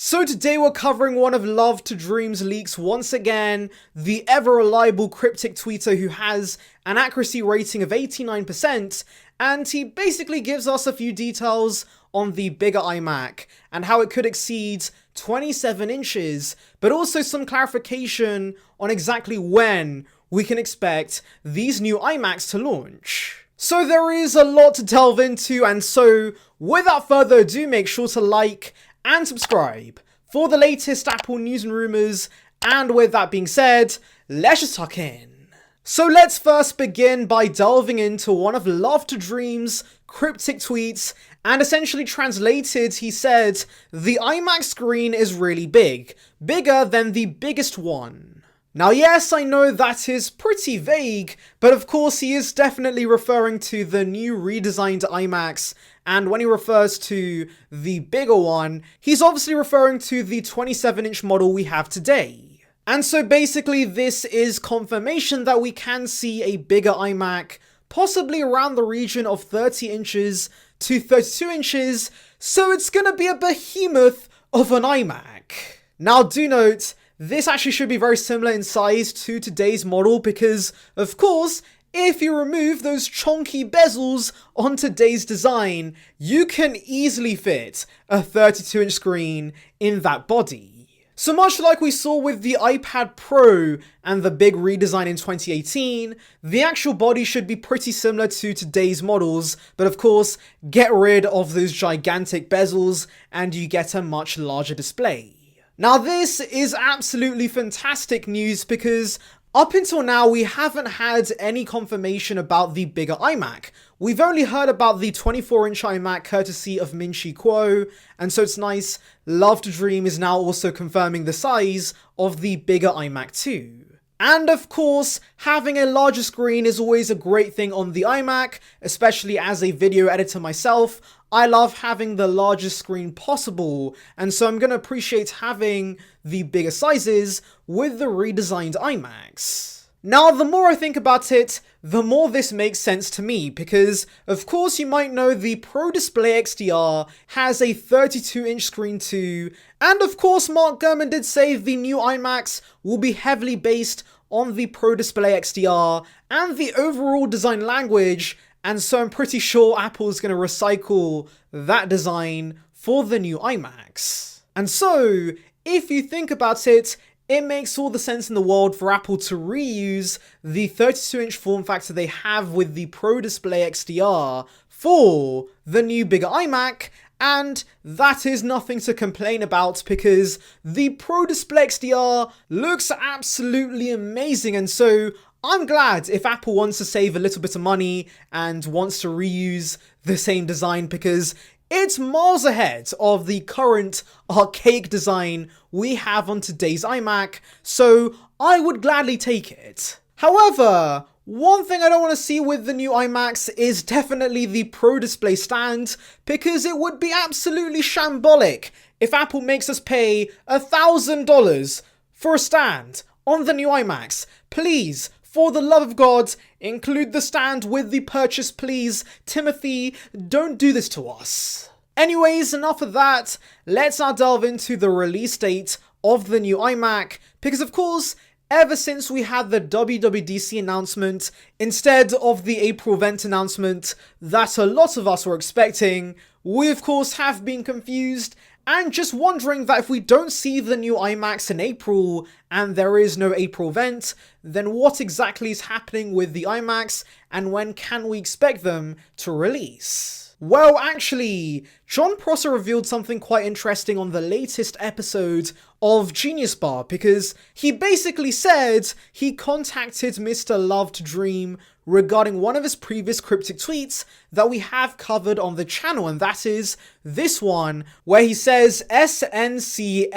So today we're covering one of Love to Dream's leaks once again, the ever-reliable cryptic tweeter who has an accuracy rating of 89%, and he basically gives us a few details on the bigger iMac and how it could exceed 27 inches, but also some clarification on exactly when we can expect these new iMacs to launch. So there is a lot to delve into, and so without further ado, make sure to like and subscribe for the latest Apple news and rumors. And with that being said, let's just tuck in. So let's first begin by delving into one of Love to Dream's cryptic tweets, and essentially translated, he said, "The iMac screen is really big, bigger than the biggest one." Now yes, I know that is pretty vague, but of course he is definitely referring to the new redesigned iMacs, and when he refers to the bigger one, he's obviously referring to the 27-inch model we have today. And so basically this is confirmation that we can see a bigger iMac, possibly around the region of 30 inches to 32 inches, so it's gonna be a behemoth of an iMac. Now do note, this actually should be very similar in size to today's model because, of course, if you remove those chunky bezels on today's design, you can easily fit a 32-inch screen in that body. So much like we saw with the iPad Pro and the big redesign in 2018, the actual body should be pretty similar to today's models, but of course, get rid of those gigantic bezels and you get a much larger display. Now this is absolutely fantastic news because up until now we haven't had any confirmation about the bigger iMac. We've only heard about the 24-inch iMac courtesy of Min-Chi Kuo, and so it's nice Love to Dream is now also confirming the size of the bigger iMac too. And of course, having a larger screen is always a great thing on the iMac, especially as a video editor myself. I love having the largest screen possible, and so I'm going to appreciate having the bigger sizes with the redesigned iMacs. Now, the more I think about it, the more this makes sense to me, because of course you might know the Pro Display XDR has a 32-inch screen too, and of course Mark Gurman did say the new iMacs will be heavily based on the Pro Display XDR and the overall design language, and so I'm pretty sure Apple's going to recycle that design for the new iMacs. And so, if you think about it, it makes all the sense in the world for Apple to reuse the 32-inch form factor they have with the Pro Display XDR for the new bigger iMac, and that is nothing to complain about because the Pro Display XDR looks absolutely amazing, and so I'm glad if Apple wants to save a little bit of money and wants to reuse the same design because it's miles ahead of the current archaic design we have on today's iMac, so I would gladly take it. However, one thing I don't want to see with the new iMacs is definitely the Pro Display stand, because it would be absolutely shambolic if Apple makes us pay $1,000 for a stand on the new iMacs. Please, for the love of God, include the stand with the purchase, please. Timothy, don't do this to us. Anyways, enough of that. Let's now delve into the release date of the new iMac, because of course, ever since we had the WWDC announcement instead of the April event announcement that a lot of us were expecting, we of course have been confused and just wondering that if we don't see the new iMacs in April and there is no April event, then what exactly is happening with the iMacs and when can we expect them to release? Well, actually, John Prosser revealed something quite interesting on the latest episode of Genius Bar, because he basically said he contacted Mr. Love to Dream regarding one of his previous cryptic tweets that we have covered on the channel, and that is this one, where he says SNCFITM.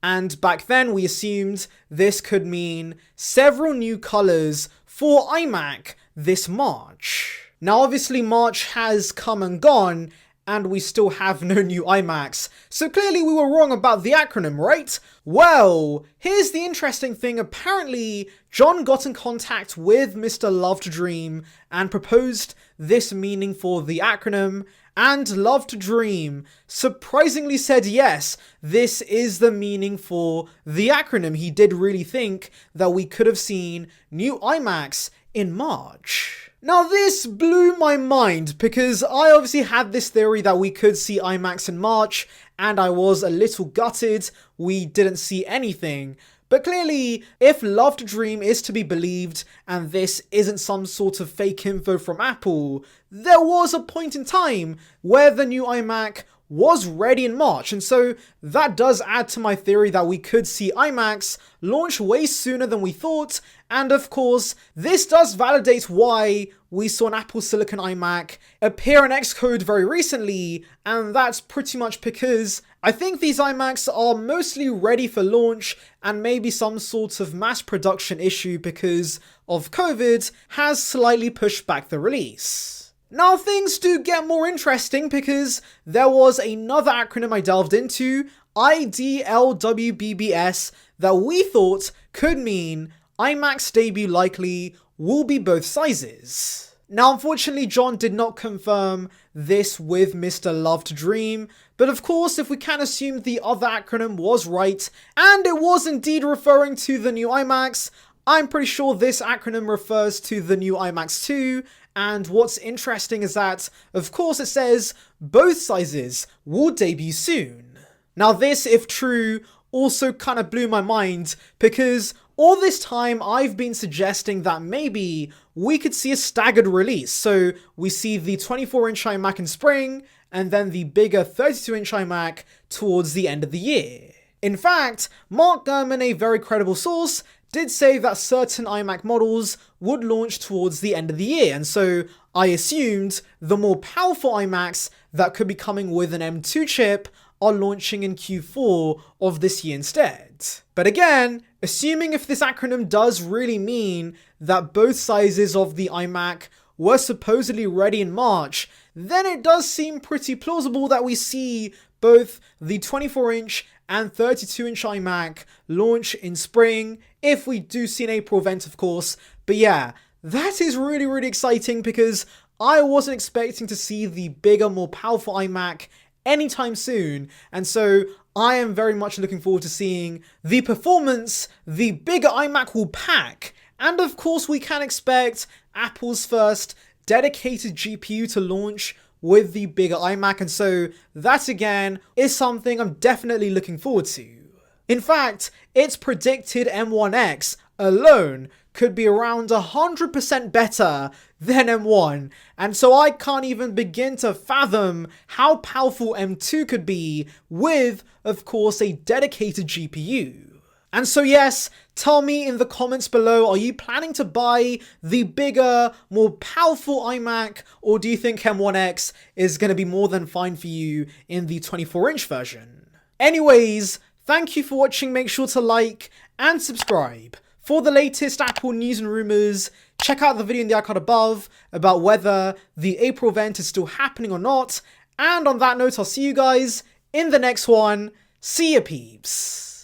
And back then we assumed this could mean several new colors for iMac this March. Now obviously March has come and gone, and we still have no new iMacs, so clearly we were wrong about the acronym, right? Well, here's the interesting thing. Apparently, John got in contact with Mr. Love to Dream and proposed this meaning for the acronym, And Love to Dream surprisingly said yes, this is the meaning for the acronym. He did really think that we could have seen new iMacs in March. Now this blew my mind because I obviously had this theory that we could see iMacs in March, and I was a little gutted we didn't see anything. But clearly, if Love to Dream is to be believed, and this isn't some sort of fake info from Apple, there was a point in time where the new iMac was ready in March, and so that does add to my theory that we could see iMacs launch way sooner than we thought, and of course, this does validate why we saw an Apple Silicon iMac appear in Xcode very recently, and that's pretty much because I think these iMacs are mostly ready for launch, and maybe some sort of mass production issue because of COVID has slightly pushed back the release. Now things do get more interesting because there was another acronym I delved into, IDLWBBS, that we thought could mean iMac's debut likely will be both sizes. Now unfortunately John did not confirm this with Mr. Love to Dream, but of course if we can assume the other acronym was right, and it was indeed referring to the new iMacs, I'm pretty sure this acronym refers to the new iMacs 2, and what's interesting is that, of course it says both sizes will debut soon. Now this, if true, also kind of blew my mind because all this time I've been suggesting that maybe we could see a staggered release. So we see the 24-inch iMac in spring and then the bigger 32-inch iMac towards the end of the year. In fact, Mark Gurman, a very credible source, did say that certain iMac models would launch towards the end of the year, and so I assumed the more powerful iMacs that could be coming with an M2 chip are launching in Q4 of this year instead. But again, assuming if this acronym does really mean that both sizes of the iMac were supposedly ready in March, then it does seem pretty plausible that we see both the 24-inch and 32-inch iMac launch in spring, if we do see an April event of course. But yeah, that is really exciting because I wasn't expecting to see the bigger, more powerful iMac anytime soon, and so I am very much looking forward to seeing the performance the bigger iMac will pack. And of course we can expect Apple's first dedicated GPU to launch with the bigger iMac, and so that again is something I'm definitely looking forward to. In fact, it's predicted M1X alone could be around 100% better than M1, and so I can't even begin to fathom how powerful M2 could be with, of course, a dedicated GPU. And so yes, tell me in the comments below, are you planning to buy the bigger, more powerful iMac, or do you think M1X is going to be more than fine for you in the 24-inch version? Anyways, thank you for watching, make sure to like and subscribe. For the latest Apple news and rumors, check out the video in the icon above about whether the April event is still happening or not. And on that note, I'll see you guys in the next one. See ya, peeps.